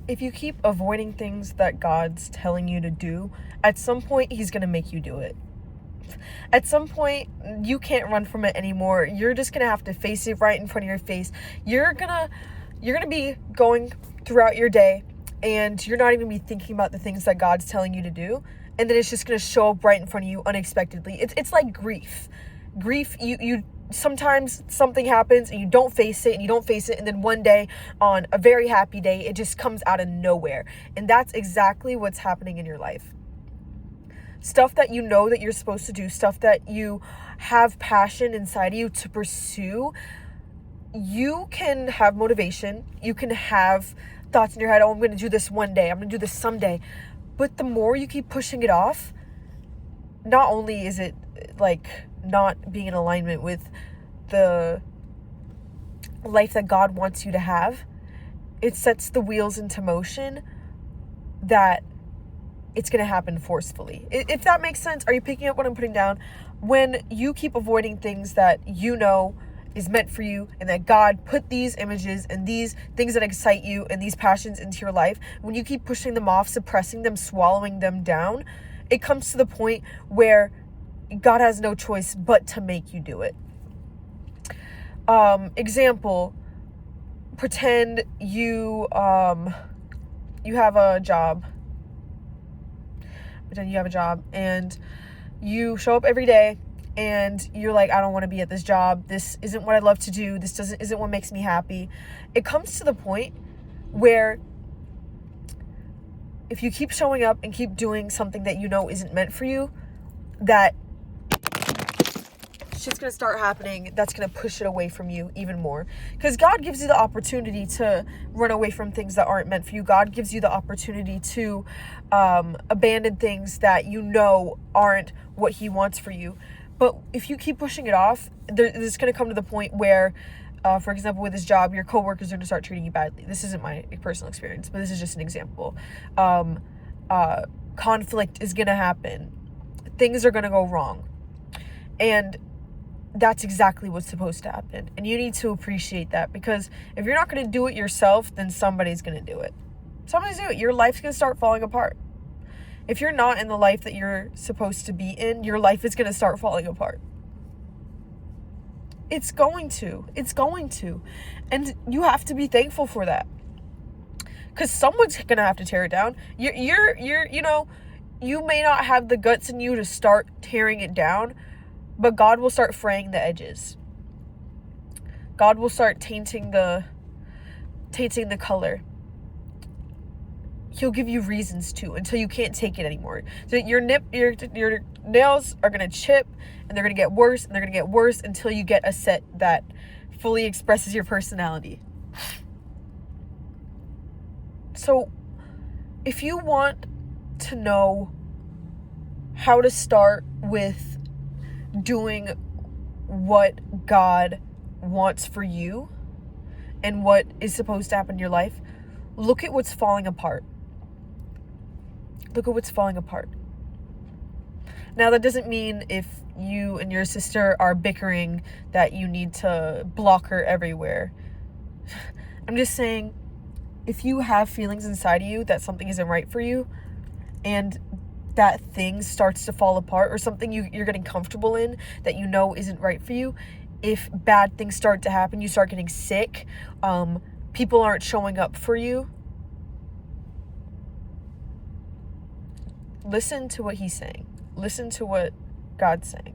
if you keep avoiding things that God's telling you to do, at some point he's going to make you do it. At some point, you can't run from it anymore. You're just going to have to face it right in front of your face. You're going to be going throughout your day, and you're not even be thinking about the things that God's telling you to do. And then it's just going to show up right in front of you unexpectedly. It's like grief. Grief, you sometimes something happens and you don't face it, and then one day, on a very happy day, it just comes out of nowhere. And that's exactly what's happening in your life. Stuff that you know that you're supposed to do, stuff that you have passion inside of you to pursue, you can have motivation, you can have thoughts in your head, oh, I'm going to do this one day, I'm going to do this someday. But the more you keep pushing it off, not only is it like not being in alignment with the life that God wants you to have, it sets the wheels into motion that it's going to happen forcefully. If that makes sense, are you picking up what I'm putting down? When you keep avoiding things that you know is meant for you, and that God put these images and these things that excite you and these passions into your life, when you keep pushing them off, suppressing them, swallowing them down, it comes to the point where God has no choice but to make you do it. Example, pretend you have a job. Pretend you have a job and you show up every day and you're like, I don't want to be at this job. This isn't what I love to do. This isn't what makes me happy. It comes to the point where if you keep showing up and keep doing something that you know isn't meant for you, that shit's going to start happening that's going to push it away from you even more. Because God gives you the opportunity to run away from things that aren't meant for you. God gives you the opportunity to abandon things that you know aren't what he wants for you. But if you keep pushing it off, it's going to come to the point where, for example, with this job, your coworkers are going to start treating you badly. This isn't my personal experience, but this is just an example. Conflict is going to happen. Things are going to go wrong. And that's exactly what's supposed to happen. And you need to appreciate that, because if you're not going to do it yourself, then somebody's going to do it. Somebody's going to do it. Your life's going to start falling apart. If you're not in the life that you're supposed to be in, your life is going to start falling apart. It's going to. And you have to be thankful for that. Because someone's going to have to tear it down. You're you may not have the guts in you to start tearing it down, but God will start fraying the edges. God will start tainting the color. He'll give you reasons to, until you can't take it anymore. So your nails are going to chip, and they're going to get worse, and they're going to get worse until you get a set that fully expresses your personality. So if you want to know how to start with doing what God wants for you and what is supposed to happen in your life, look at what's falling apart. Look at what's falling apart. Now, that doesn't mean if you and your sister are bickering that you need to block her everywhere. I'm just saying, if you have feelings inside of you that something isn't right for you, and that thing starts to fall apart, or something you're getting comfortable in that you know isn't right for you, if bad things start to happen, you start getting sick, people aren't showing up for you, listen to what he's saying. Listen to what God's saying.